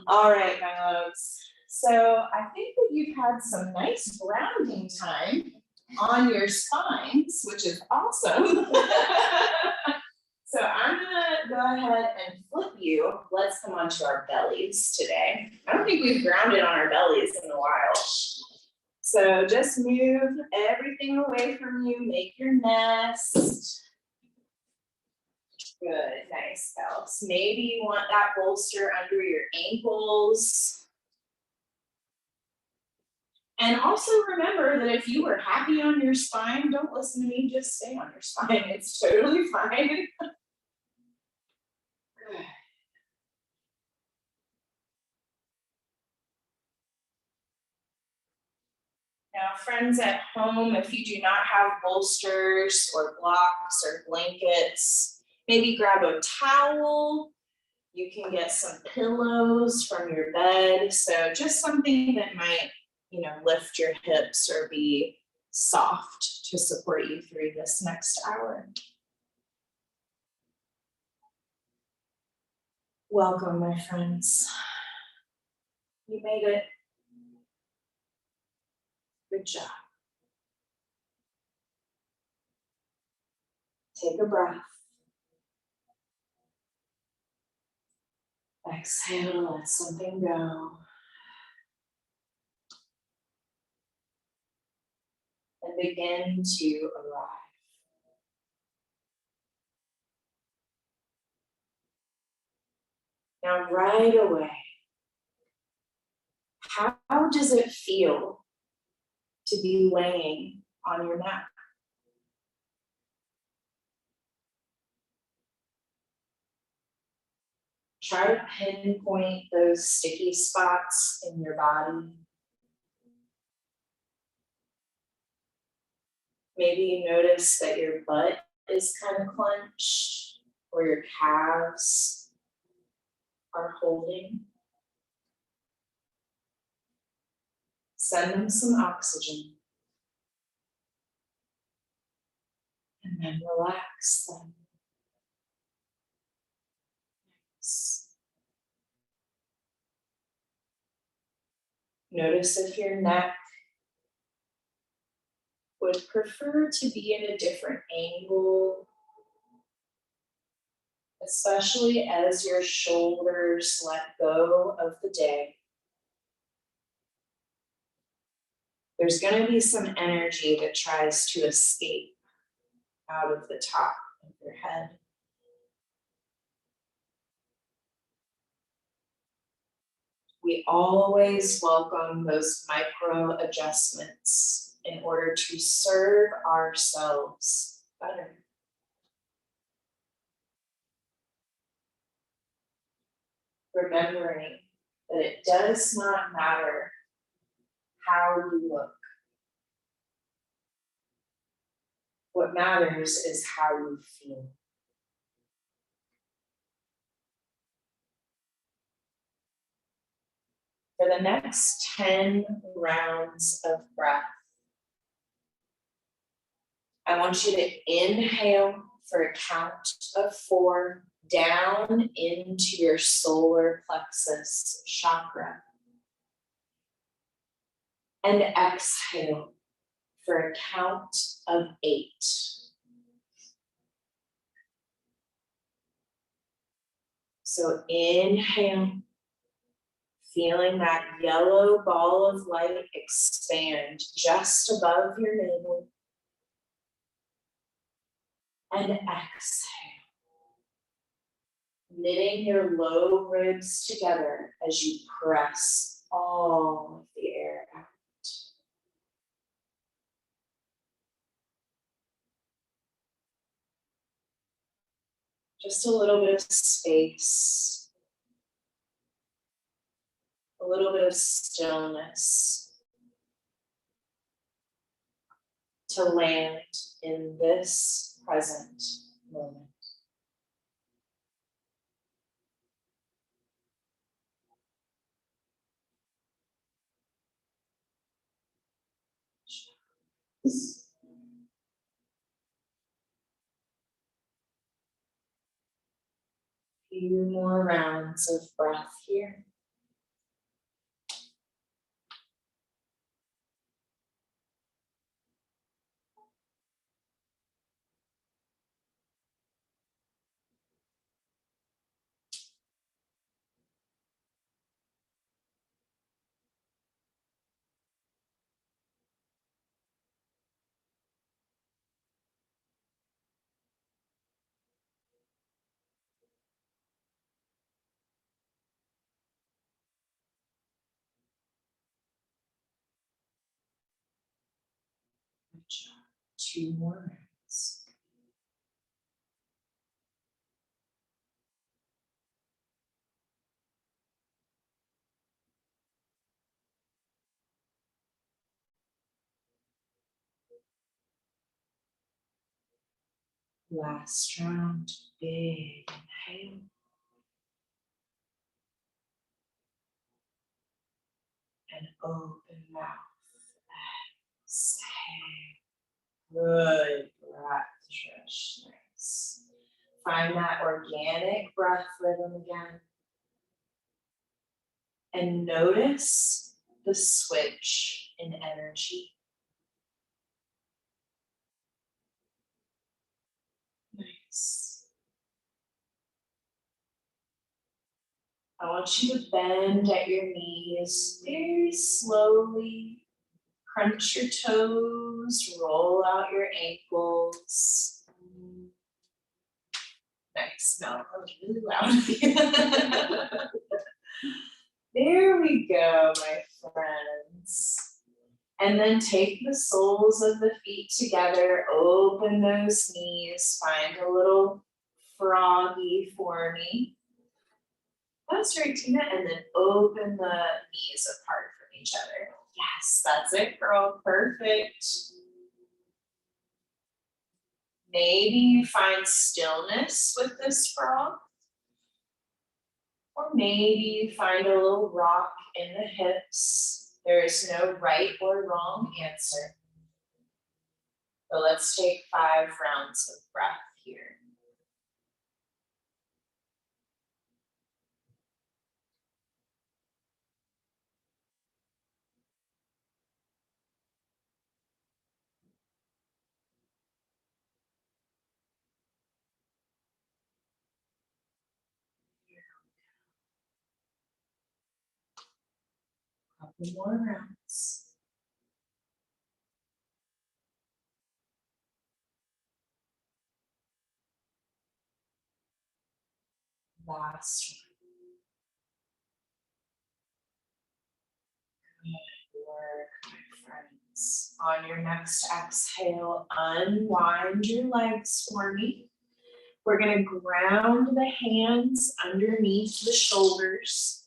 All right, my loves. So I think that you've had some nice grounding time on your spines, which is awesome. So I'm gonna go ahead and flip you. Let's come onto our bellies today. I don't think we've grounded on our bellies in a while. So just move everything away from you, make your nest. Good, nice, Phelps. Maybe you want that bolster under your ankles. And also remember that if you were happy on your spine, don't listen to me, just stay on your spine. It's totally fine. Good. Now, friends at home, if you do not have bolsters or blocks or blankets, maybe grab a towel. You can get some pillows from your bed. So just something that might, lift your hips or be soft to support you through this next hour. Welcome, my friends. You made it. Good job. Take a breath. Exhale, let something go. And begin to arrive. Now, right away, how does it feel to be laying on your mat? Try to pinpoint those sticky spots in your body. Maybe you notice that your butt is kind of clenched or your calves are holding. Send them some oxygen. And then relax them. Notice if your neck would prefer to be in a different angle, especially as your shoulders let go of the day. There's going to be some energy that tries to escape out of the top of your head. We always welcome those micro adjustments in order to serve ourselves better. Remembering that it does not matter how you look. What matters is how you feel. For the next 10 rounds of breath, I want you to inhale for a count of 4 down into your solar plexus chakra. And exhale for a count of 8. So inhale, feeling that yellow ball of light expand just above your navel. And exhale, knitting your low ribs together as you press all of the air out. Just a little bit of space, a little bit of stillness to land in this present moment. Few more rounds of breath here. job. 2 more rounds. Last round, big inhale. And open mouth. Exhale. Good breath, Trish. Nice. Find that organic breath rhythm again. And notice the switch in energy. Nice. I want you to bend at your knees very slowly. Crunch your toes, roll out your ankles. Nice. No, that was really loud. There we go, my friends. And then take the soles of the feet together, open those knees, find a little froggy for me. That's right, Tina. And then open the knees apart from each other. Yes, that's it, girl. Perfect. Maybe you find stillness with this frog. Or maybe you find a little rock in the hips. There is no right or wrong answer. But let's take 5 rounds of breath here. Couple more rounds. Last one. Good work, my friends. On your next exhale, unwind your legs for me. We're gonna ground the hands underneath the shoulders,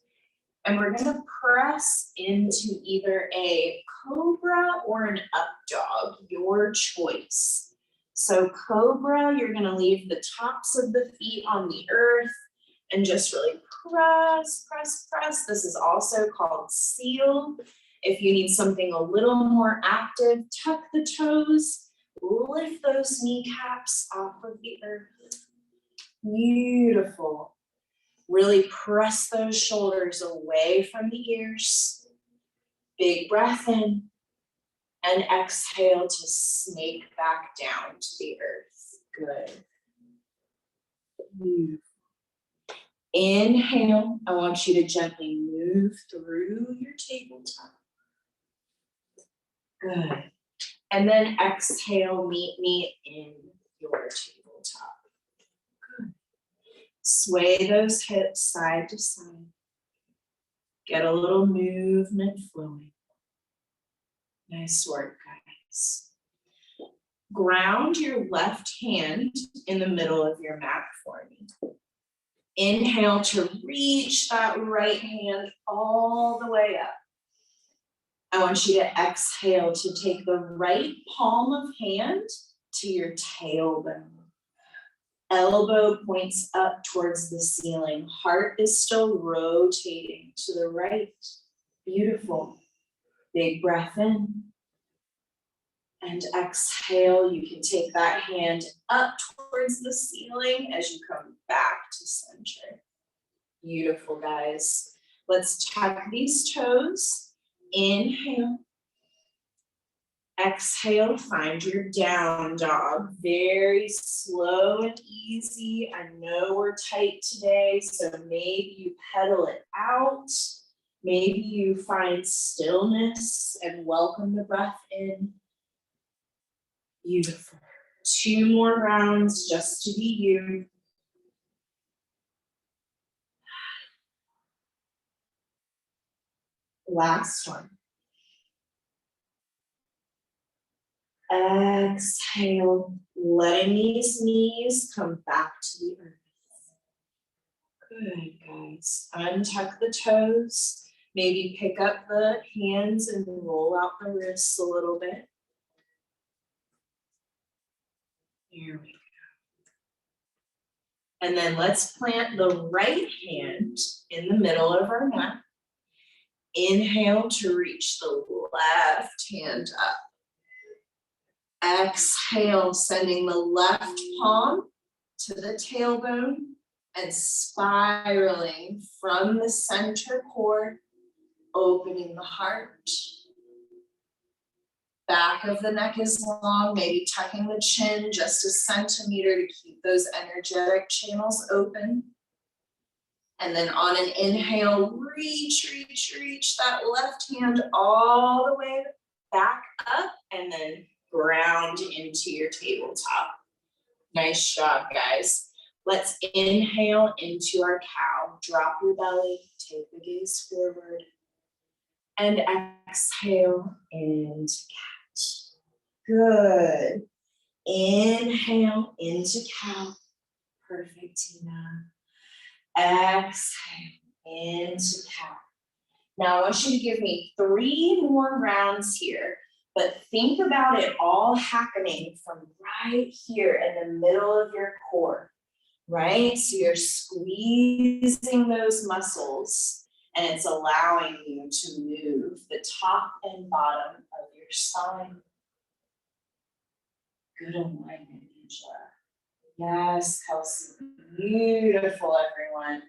and we're gonna press into either a cobra or an up dog, your choice. So cobra, you're gonna leave the tops of the feet on the earth and just really press, press, press. This is also called seal. If you need something a little more active, tuck the toes, lift those kneecaps off of the earth. Beautiful. Really press those shoulders away from the ears. Big breath in and exhale to snake back down to the earth. Good. Beautiful. Inhale, I want you to gently move through your tabletop. Good. And then exhale, meet me in your tabletop. Good. Sway those hips side to side. Get a little movement flowing. Nice work, guys. Ground your left hand in the middle of your mat for me. Inhale to reach that right hand all the way up. I want you to exhale to take the right palm of hand to your tailbone. Elbow points up towards the ceiling. Heart is still rotating to the right. Beautiful. Big breath in. And exhale, you can take that hand up towards the ceiling as you come back to center. Beautiful, guys. Let's tuck these toes. Inhale. Exhale, find your down dog. Very slow and easy. I know we're tight today, so maybe you pedal it out. Maybe you find stillness and welcome the breath in. Beautiful. 2 more rounds just to be you. Last one. Exhale, letting these knees come back to the earth. Good, guys. Untuck the toes. Maybe pick up the hands and roll out the wrists a little bit. Here we go. And then let's plant the right hand in the middle of our mat. Inhale to reach the left hand up. Exhale, sending the left palm to the tailbone and spiraling from the center core, opening the heart. Back of the neck is long, maybe tucking the chin just a centimeter to keep those energetic channels open. And then on an inhale, reach that left hand all the way back up and then ground into your tabletop. Nice job, guys. Let's inhale into our cow. Drop your belly, take the gaze forward. And exhale into cat. Good. Inhale into cow. Perfect, Tina. Exhale into cat. Now I want you to give me 3 more rounds here, but think about it all happening from right here in the middle of your core, right? So you're squeezing those muscles and it's allowing you to move the top and bottom of your spine. Good alignment, Angela. Yes, Kelsey. Beautiful, everyone.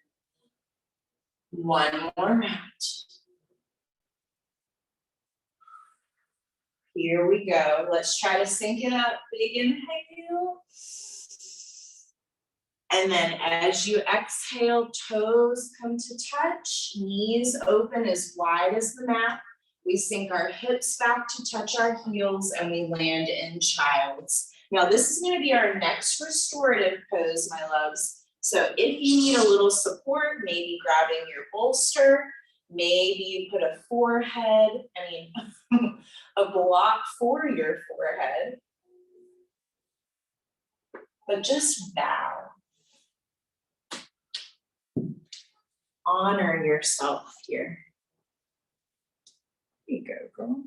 1 more round. Here we go. Let's try to sync it up. Big inhale. And then as you exhale, toes come to touch, knees open as wide as the mat. We sink our hips back to touch our heels and we land in child's. Now this is going to be our next restorative pose, my loves. So if you need a little support, maybe grabbing your bolster, maybe you put a a block for your forehead, but just bow. Honor yourself here. There you go, girl.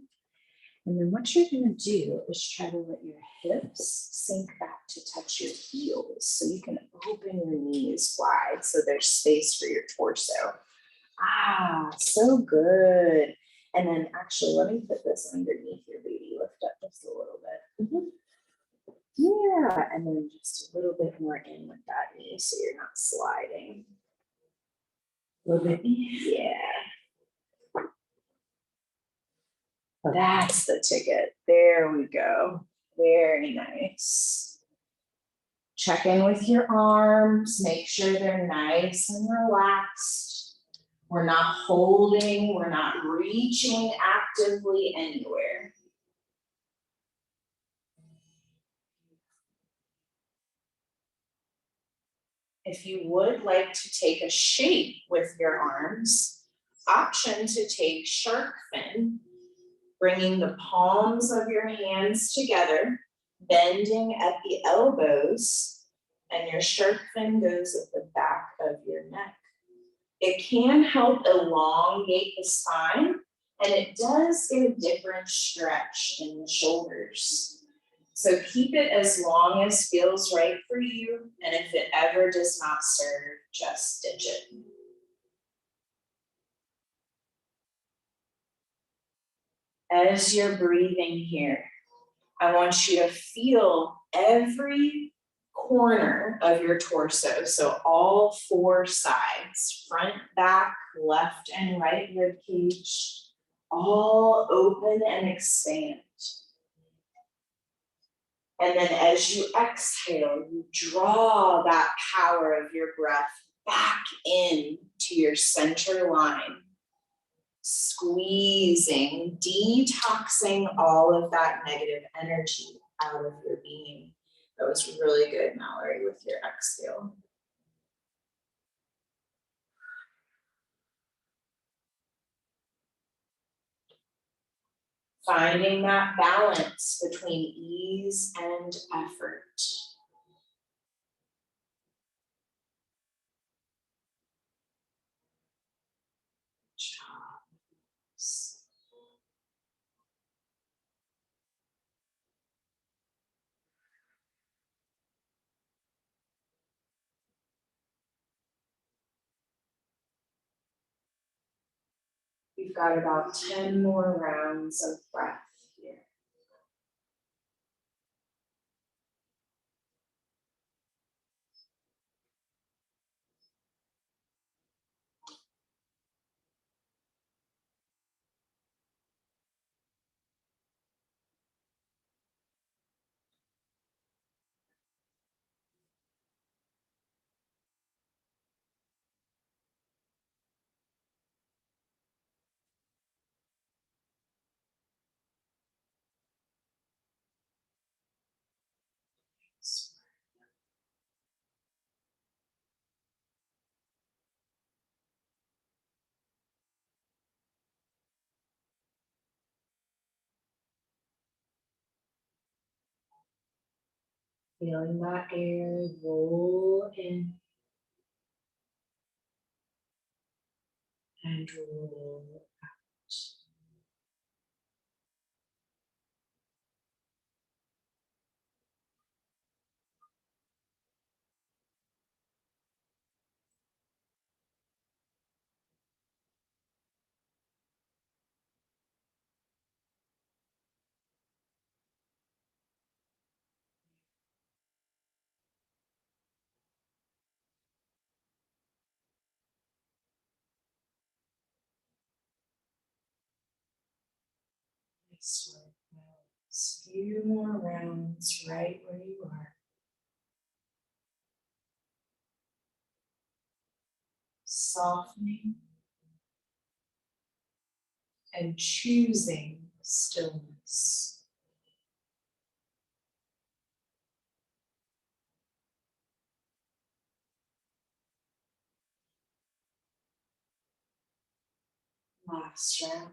And then what you're going to do is try to let your hips sink back to touch your heels. So you can open your knees wide so there's space for your torso. Ah, so good. And then actually, let me put this underneath your booty. Lift up just a little bit. Yeah, and then just a little bit more in with that knee so you're not sliding. A little bit, yeah. That's the ticket. There we go. Very nice. Check in with your arms. Make sure they're nice and relaxed. We're not holding. We're not reaching actively anywhere. If you would like to take a shape with your arms, option to take shark fin, bringing the palms of your hands together, bending at the elbows, and your shark fin goes at the back of your neck. It can help elongate the spine, and it does get a different stretch in the shoulders. So keep it as long as feels right for you, and if it ever does not serve, just ditch it. As you're breathing here, I want you to feel every corner of your torso. So all 4 sides, front, back, left, and right rib cage, all open and expand. And then as you exhale, you draw that power of your breath back in to your center line. Squeezing, detoxing all of that negative energy out of your being. That was really good, Mallory, with your exhale. Finding that balance between ease and effort. We've got about 10 more rounds of breath here. Feeling that air roll in and roll out. Nice work. Now, a few more rounds right where you are. Softening and choosing stillness. Last round.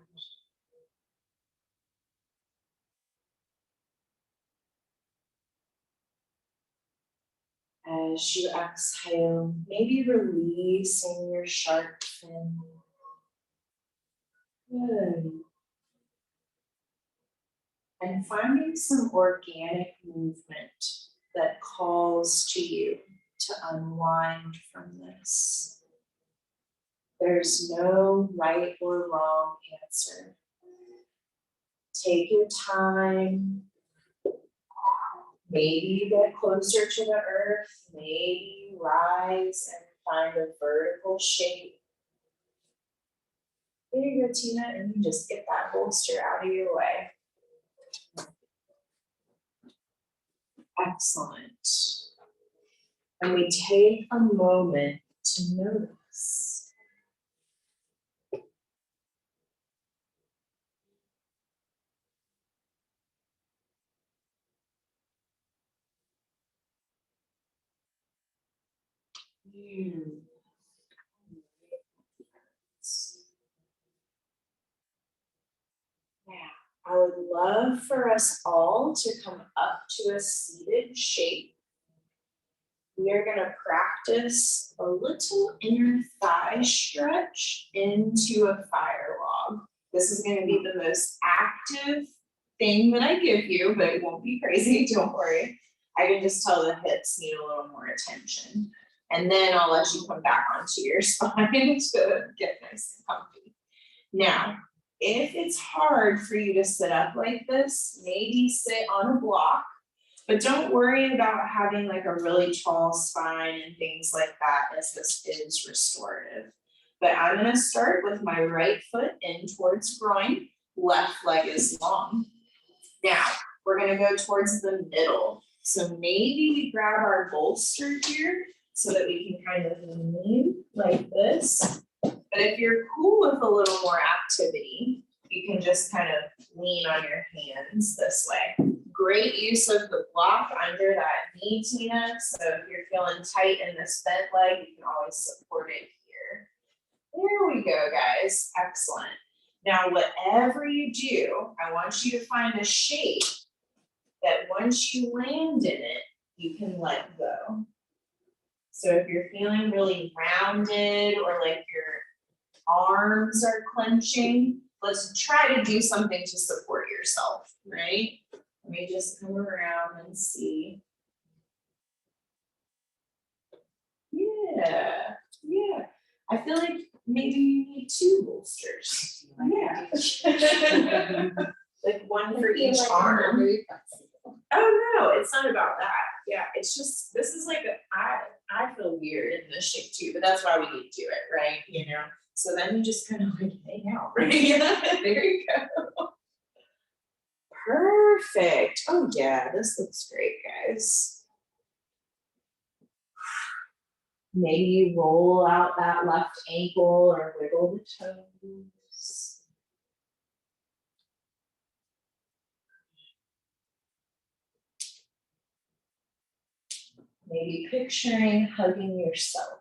As you exhale, maybe releasing your shark fin. Good. And finding some organic movement that calls to you to unwind from this. There's no right or wrong answer. Take your time. Maybe you get closer to the earth. Maybe you rise and find a vertical shape. There you go, Tina, and you just get that bolster out of your way. Excellent. And we take a moment to notice. Now, I would love for us all to come up to a seated shape. We are going to practice a little inner thigh stretch into a fire log. This is going to be the most active thing that I give you, but it won't be crazy, don't worry. I can just tell the hips need a little more attention. And then I'll let you come back onto your spine to get nice and comfy. Now, if it's hard for you to sit up like this, maybe sit on a block, but don't worry about having like a really tall spine and things like that, as this is restorative. But I'm gonna start with my right foot in towards groin, left leg is long. Now, we're gonna go towards the middle. So maybe we grab our bolster here so that we can kind of lean like this. But if you're cool with a little more activity, you can just kind of lean on your hands this way. Great use of the block under that knee, Tina. So if you're feeling tight in this bent leg, you can always support it here. There we go, guys. Excellent. Now, whatever you do, I want you to find a shape that once you land in it, you can let go. So if you're feeling really rounded or like your arms are clenching, let's try to do something to support yourself, right? Let me just come around and see. Yeah, yeah. I feel like maybe you need 2 bolsters. Yeah. Like one for each arm. Oh no, it's not about that. Yeah, it's just, this is like, I feel weird in this shape too, but that's why we need to do it, right? You know, so then you just kind of like hang out, right? There you go. Perfect. Oh yeah, this looks great, guys. Maybe you roll out that left ankle or wiggle the toes. Maybe picturing hugging yourself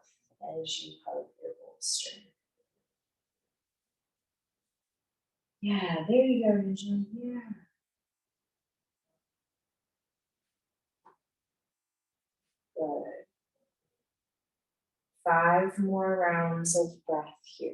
as you hug your bolster. Yeah, there you go, Regina. Yeah. Good. 5 more rounds of breath here.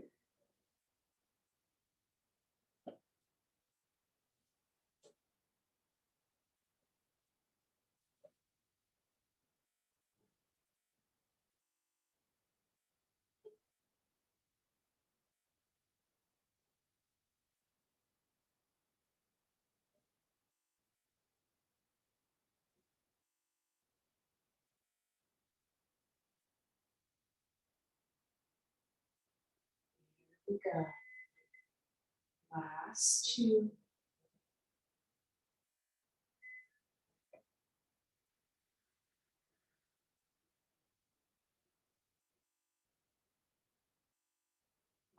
Here we go. Last 2.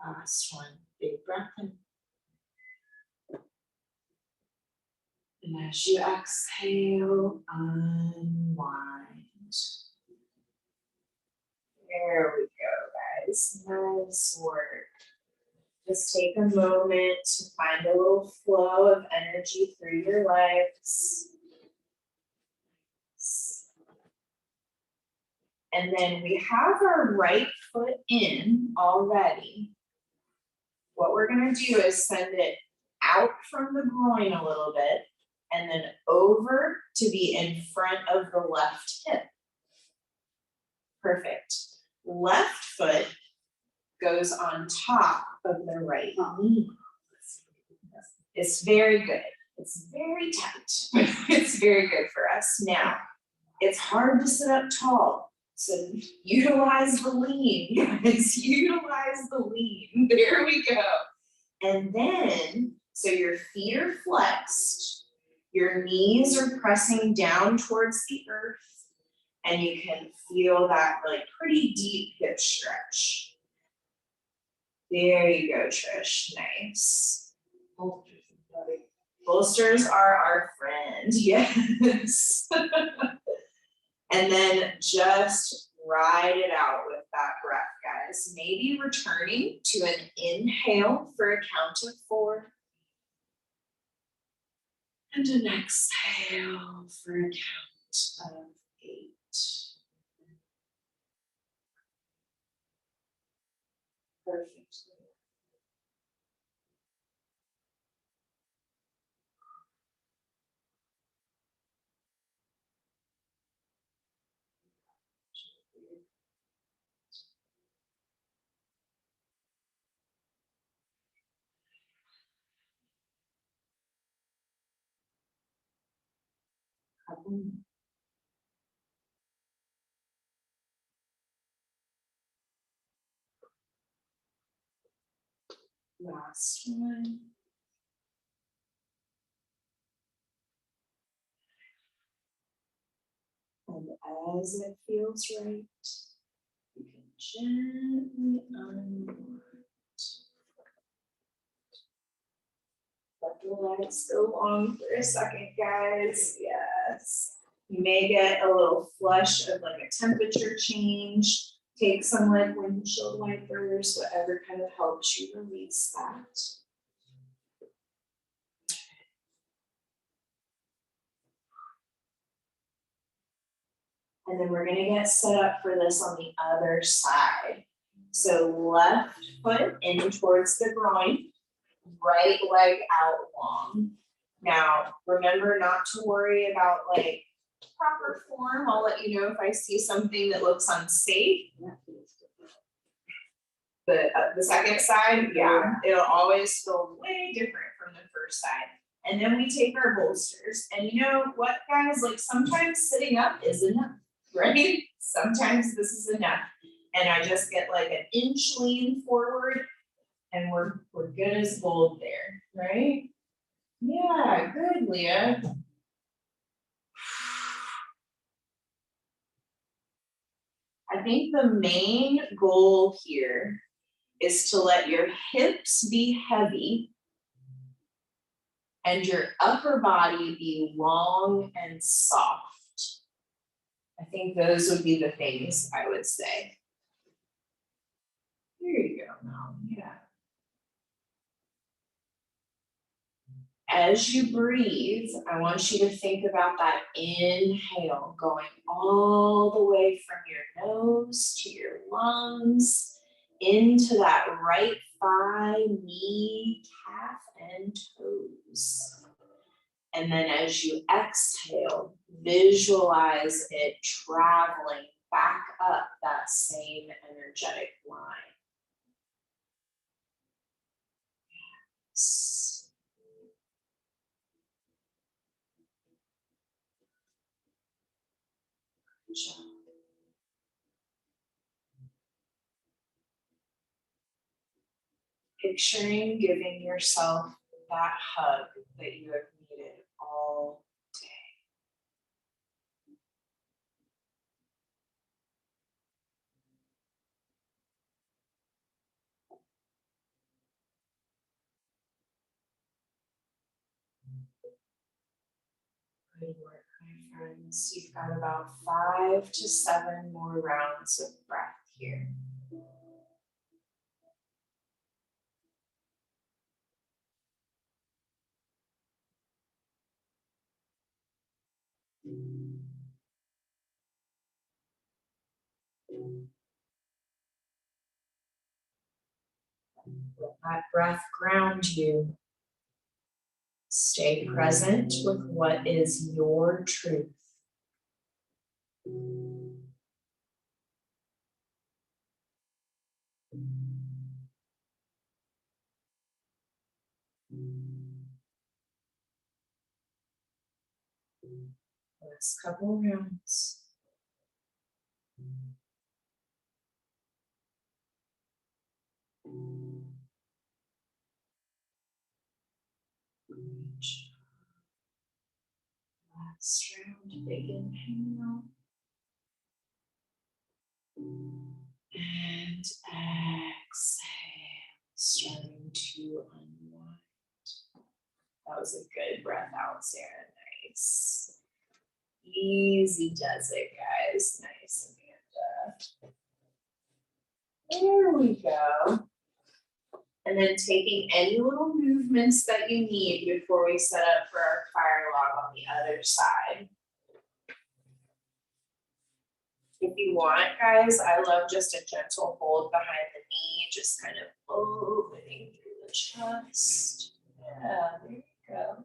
Last one. Big breath in. And as you exhale, unwind. There we go, guys. Nice work. Just take a moment to find a little flow of energy through your legs. And then we have our right foot in already. What we're gonna do is send it out from the groin a little bit and then over to be in front of the left hip. Perfect. Left foot goes on top of the right knee. It's very good. It's very tight. It's very good for us. Now, it's hard to sit up tall. So utilize the lean, guys. Utilize the lean. There we go. And then, so your feet are flexed, your knees are pressing down towards the earth, and you can feel that like pretty deep hip stretch. There you go, Trish. Nice. Bolsters are our friend. Yes. And then just ride it out with that breath, guys. Maybe returning to an inhale for a count of 4. And an exhale for a count of 8. Perfect. Last one. And as it feels right, you can gently unwind. Let the legs go long for a second, guys. Yes. You may get a little flush of like a temperature change. Take some like windshield wipers, whatever kind of helps you release that. And then we're gonna get set up for this on the other side. So left foot in towards the groin, right leg out long. Now, remember not to worry about like proper form. I'll let you know if I see something that looks unsafe. The second side, yeah, it'll always feel way different from the first side. And then we take our bolsters, and you know what, guys, like sometimes sitting up is enough, right? Sometimes this is enough. And I just get like an inch lean forward, and we're good as gold there, right? Yeah, good, Leah. I think the main goal here is to let your hips be heavy and your upper body be long and soft. I think those would be the things I would say. There you go, Mel. Yeah. As you breathe, I want you to think about that inhale going all the way from your nose to your lungs, into that right thigh, knee, calf, and toes. And then as you exhale, visualize it traveling back up that same energetic line. Yes. Good job. Picturing giving yourself that hug that you have needed all day. Good work, my friends. You've got about 5 to 7 more rounds of breath here. Let that breath ground you. Stay present with what is your truth. Last couple rounds. Last round, big inhale. And exhale, starting to unwind. That was a good breath out, Sarah. Nice. Easy does it, guys. Nice, Amanda. There we go. And then taking any little movements that you need before we set up for our fire log on the other side. If you want, guys, I love just a gentle hold behind the knee, just kind of opening through the chest. Yeah, there you go.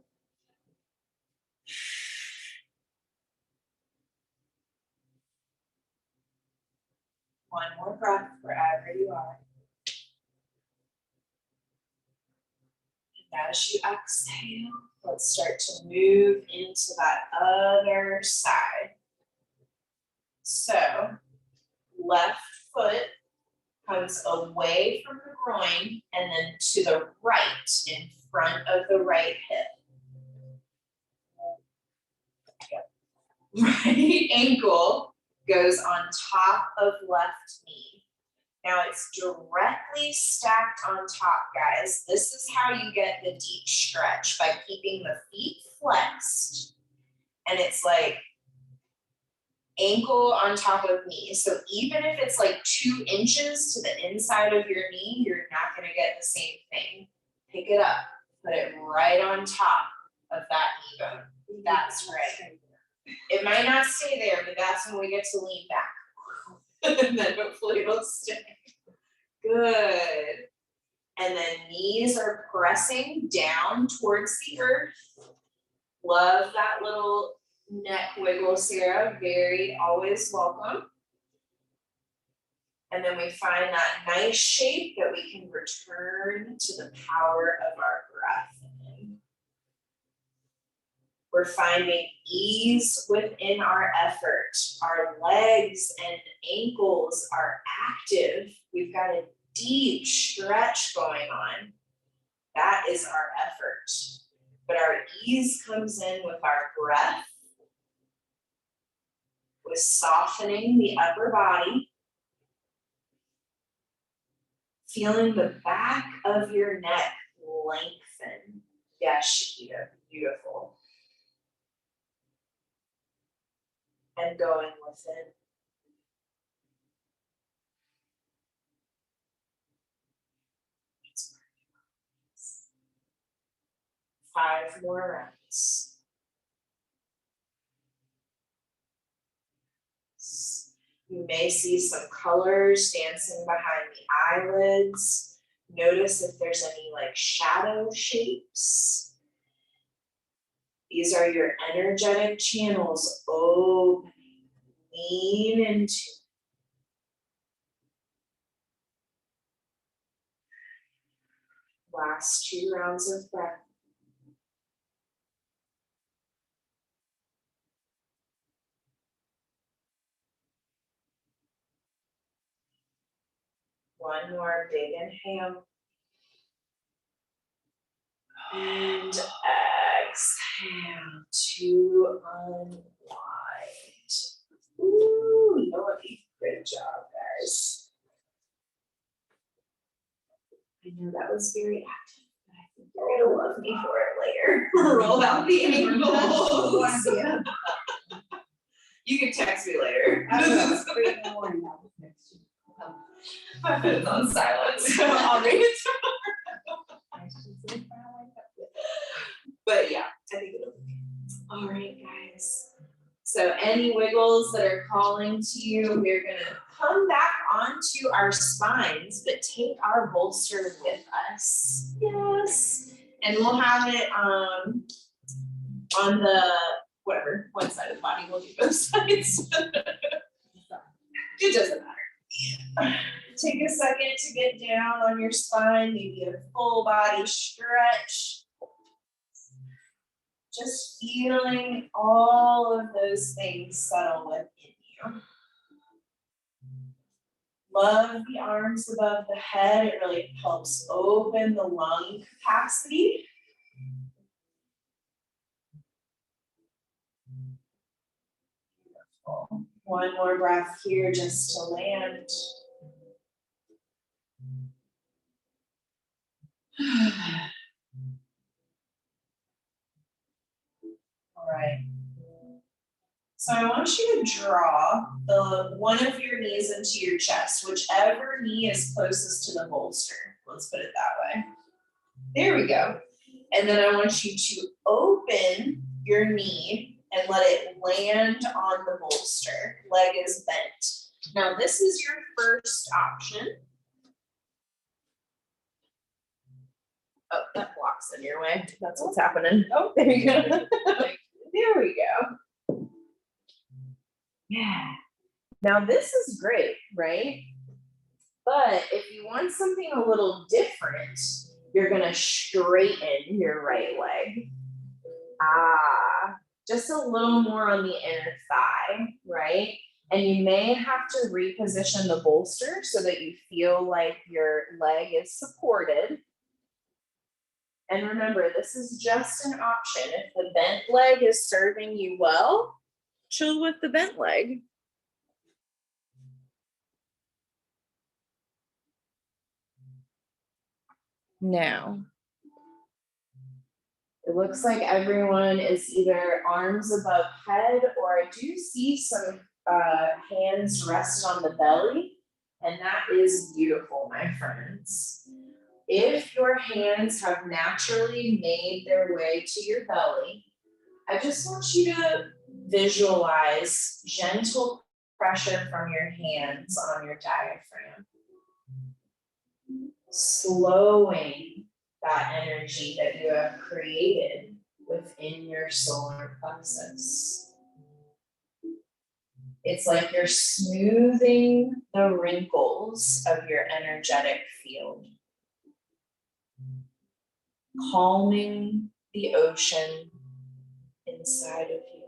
One more breath wherever you are. And as you exhale, let's start to move into that other side. So, left foot comes away from the groin and then to the right in front of the right hip. Right ankle goes on top of left knee. Now it's directly stacked on top, guys. This is how you get the deep stretch, by keeping the feet flexed. And it's like ankle on top of knee. So even if it's like 2 inches to the inside of your knee, you're not gonna get the same thing. Pick it up, put it right on top of that knee bone. That's right. It might not stay there, but that's when we get to lean back. And then hopefully it'll stay. Good. And then knees are pressing down towards the earth. Love that little neck wiggle, Sarah. Very always welcome. And then we find that nice shape that we can return to the power of our breath in. We're finding ease within our effort. Our legs and ankles are active. We've got a deep stretch going on. That is our effort. But our ease comes in with our breath, with softening the upper body, feeling the back of your neck lengthen. Yes, Shakita, beautiful. And going with it. Five more rounds. You may see some colors dancing behind the eyelids. Notice if there's any like shadow shapes. These are your energetic channels opening. Lean into. Last 2 rounds of breath. One more big inhale. And exhale to unwind. Ooh, Lordy, good job, guys. I know that was very active, but I think you're gonna love me for it later. Roll out the ankles. You can text me later. I put it on silent, so I'll read it tomorrow. But yeah, I think it'll be good. All right, guys. So any wiggles that are calling to you, we're gonna come back onto our spines, but take our bolster with us. Yes. And we'll have it on the, whatever, one side of the body, we'll do both sides. It doesn't matter. Take a second to get down on your spine, maybe a full body stretch. Just feeling all of those things settle within you. Love the arms above the head. It really helps open the lung capacity. Beautiful. One more breath here just to land. All right. So I want you to draw one of your knees into your chest, whichever knee is closest to the bolster. Let's put it that way. There we go. And then I want you to open your knee and let it land on the bolster. Leg is bent. Now this is your first option. Oh, that block's in your way. That's what's happening. Oh, there you go. There we go. Yeah. Now this is great, right? But if you want something a little different, you're gonna straighten your right leg. Just a little more on the inner thigh, right? And you may have to reposition the bolster so that you feel like your leg is supported. And remember, this is just an option. If the bent leg is serving you well, chill with the bent leg. Now, it looks like everyone is either arms above head, or I do see some hands rested on the belly, and that is beautiful, my friends. If your hands have naturally made their way to your belly, I just want you to visualize gentle pressure from your hands on your diaphragm, slowing that energy that you have created within your solar plexus. It's like you're smoothing the wrinkles of your energetic field, calming the ocean inside of you.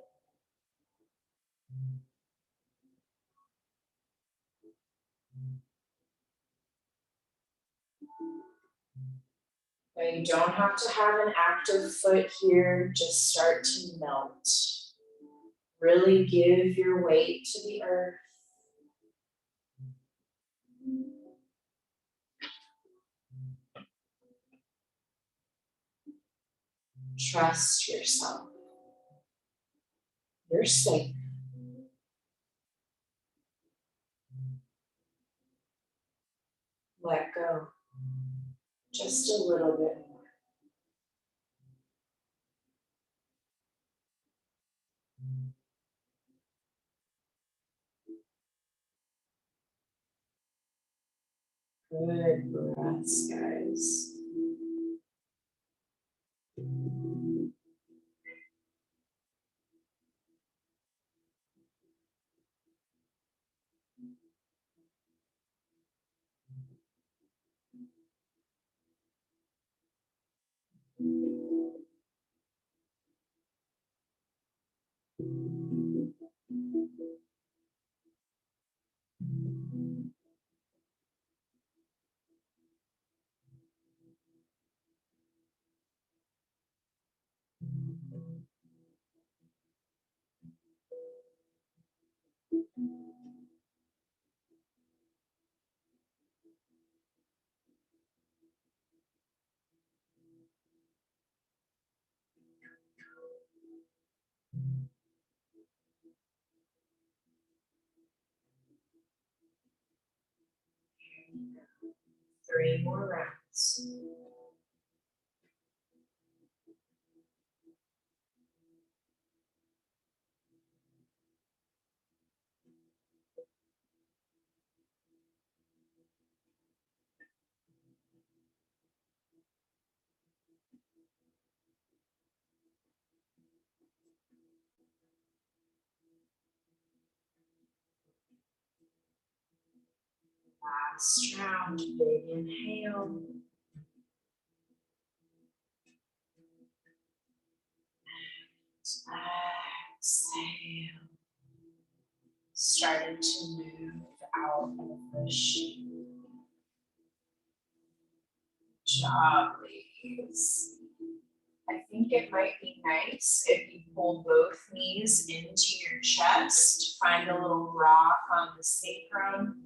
Now you don't have to have an active foot here, just start to melt. Really give your weight to the earth. Trust yourself. You're safe. Let go. Just a little bit more. Good breaths, guys. Three more rounds. Last round, big inhale. Exhale. Starting to move out of the sheet. Good job, ladies. I think it might be nice if you pull both knees into your chest, find a little rock on the sacrum.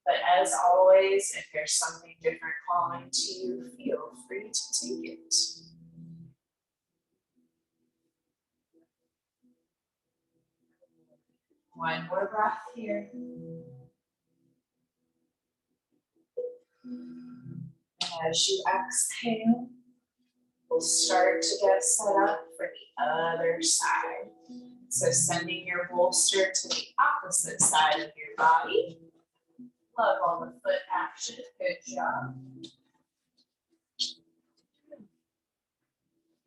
But as always, if there's something different calling to you, feel free to take it. One more breath here. As you exhale, we'll start to get set up for the other side. So sending your bolster to the opposite side of your body. Love all the foot action. Good job. You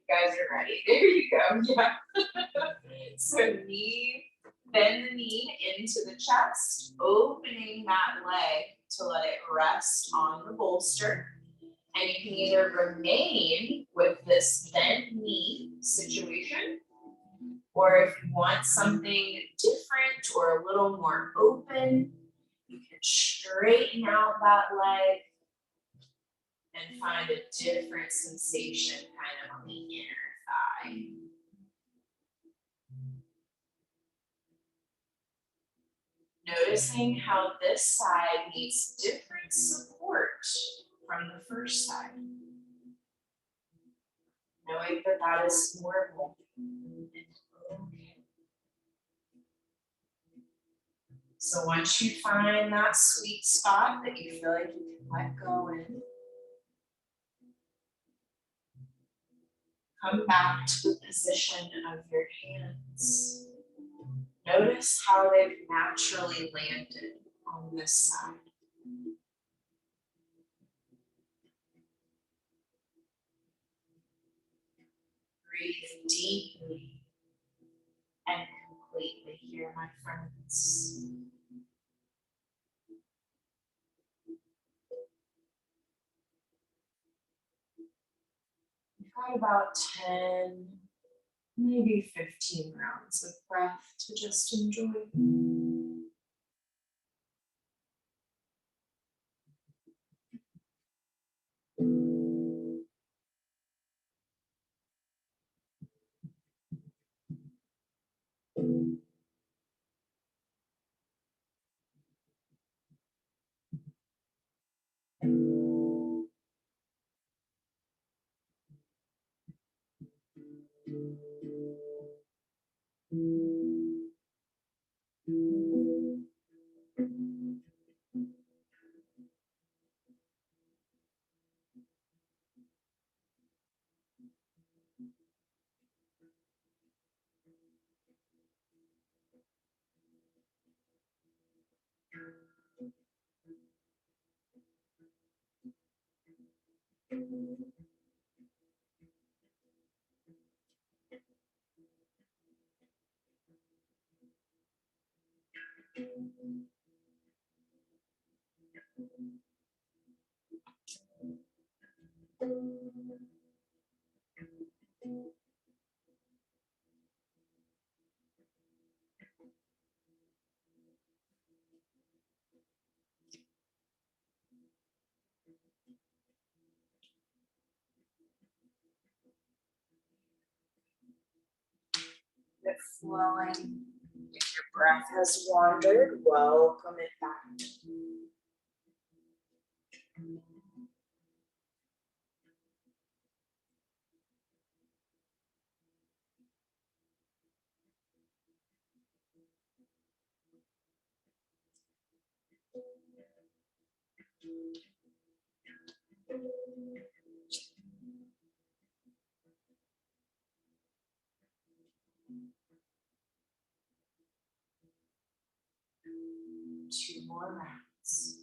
guys are ready. There you go. Yeah. So bend the knee into the chest, opening that leg to let it rest on the bolster. And you can either remain with this bent knee situation, or if you want something different or a little more open, you can straighten out that leg and find a different sensation kind of on the inner thigh. Noticing how this side needs different support from the first side. Knowing that that is normal. Okay. So once you find that sweet spot that you feel like you can let go in, Come back to the position of your hands. Notice how they've naturally landed on this side. Breathe deeply and completely here, my friends. You've got about 10, maybe 15 rounds of breath to just enjoy. It flowing. If your breath has wandered, welcome it back. Two more rounds.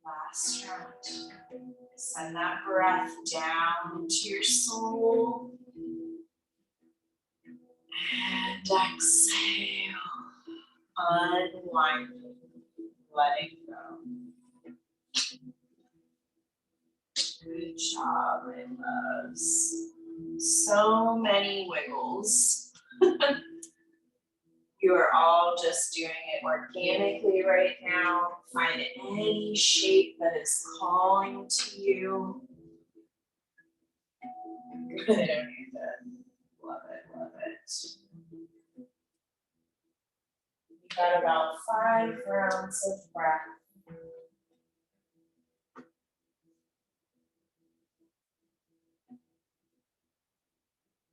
Last round. Send that breath down into your soul. And exhale. Unwinding. Letting go. Good job, my loves. So many wiggles. You are all just doing it organically right now. Find any shape that is calling to you. Good, Amanda. Love it, love it. You got about 5 rounds of breath.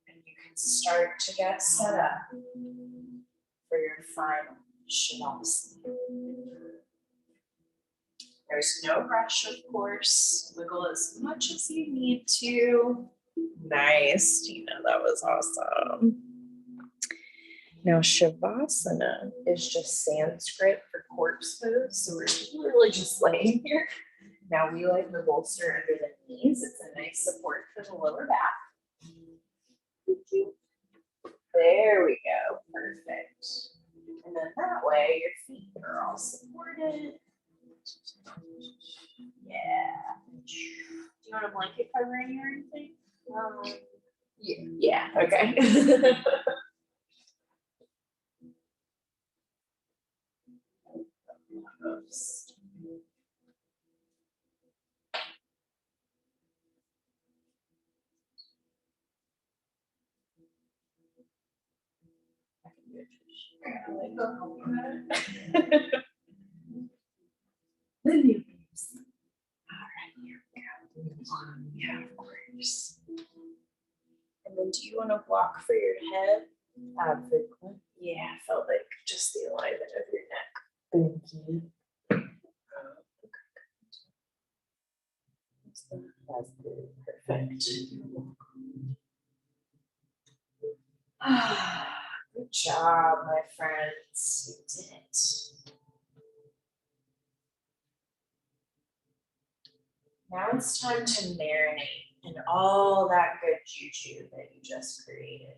And you can start to get set up for your final Shavasana. There's no rush, of course. Wiggle as much as you need to. Nice, Tina, that was awesome. Now, Shavasana is just Sanskrit for corpse pose, so we're really just laying here. Now we like the bolster under the knees. It's a nice support for the lower back. There we go, perfect. And then that way your feet are all supported. Yeah. Do you want a blanket covering or anything? Yeah, okay. The new piece. All right, here we go. Yeah, of course. And then do you want to block for your head Ab frequent. Yeah, felt like just the alignment of your neck. Thank you. That's good. Perfect. Good job, my friends. You did it. Now it's time to marinate in all that good juju that you just created.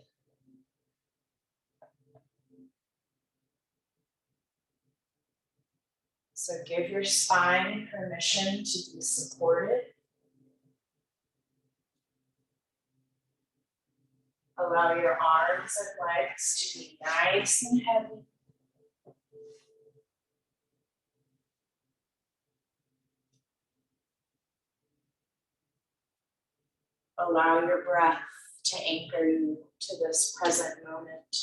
So give your spine permission to be supported. Allow your arms and legs to be nice and heavy. Allow your breath to anchor you to this present moment.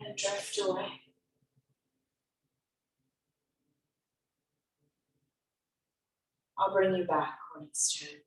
And drift away. I'll bring you back when it's time.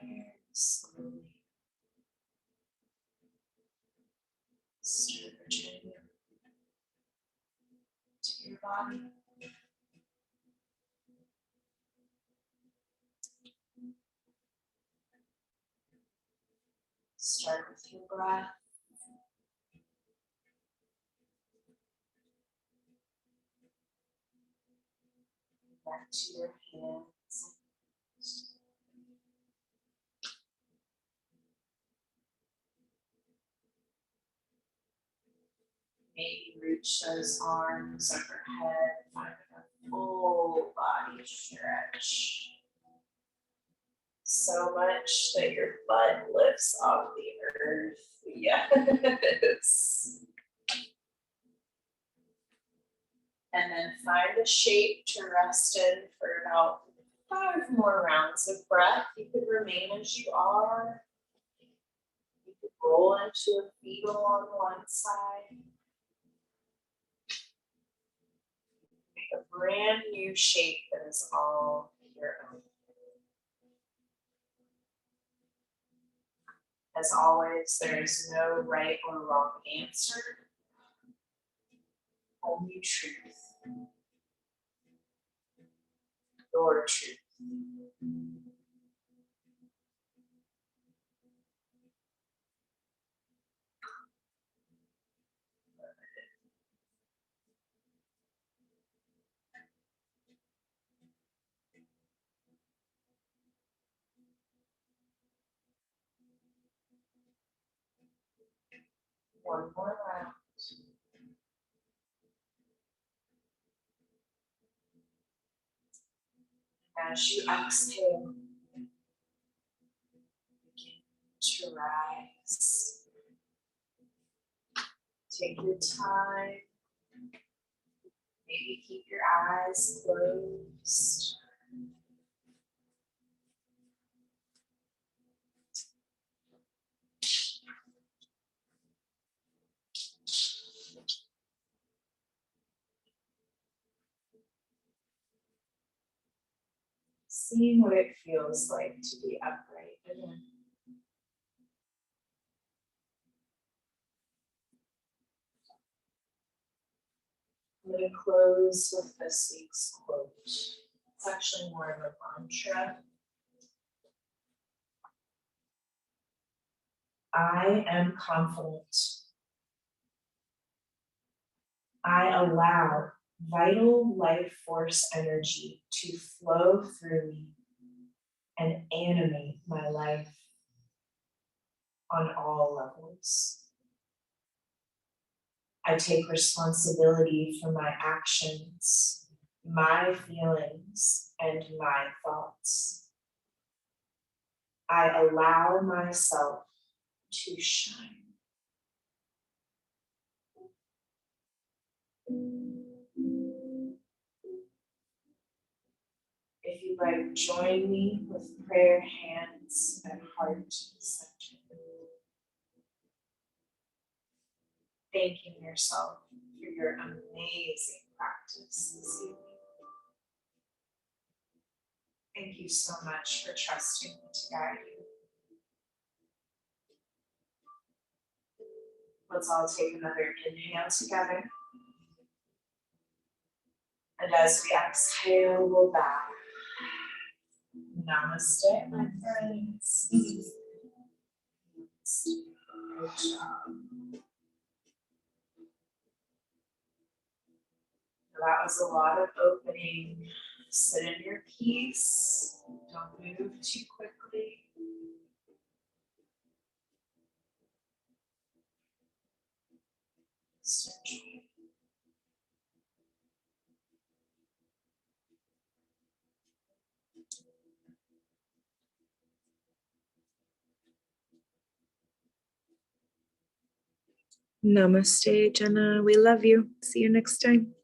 Very slowly start returning to your body. Start with your breath. Back to your hands. Maybe reach those arms overhead, finding a full body stretch. So much that your butt lifts off the earth. Yes. And then find a shape to rest in for about 5 more rounds of breath. You could remain as you are. You could roll into a fetal on one side. Make a brand new shape that is all your own. As always, there is no right or wrong answer, only truth. Your truth. One more round. As you exhale, begin to rise. Take your time. Maybe keep your eyes closed. Seeing what it feels like to be upright again. I'm going to close with this week's quote. It's actually more of a mantra. I am confident. I allow vital life force energy to flow through me and animate my life on all levels. I take responsibility for my actions, my feelings, and my thoughts. I allow myself to shine. If you'd like, join me with prayer hands and heart center. Thanking yourself for your amazing practice this evening. Thank you so much for trusting me to guide you. Let's all take another inhale together. And as we exhale, we'll bow. Namaste, my friends. Good job. That was a lot of opening. Sit in your peace. Don't move too quickly. surgery. Namaste, Jenna. We love you. See you next time.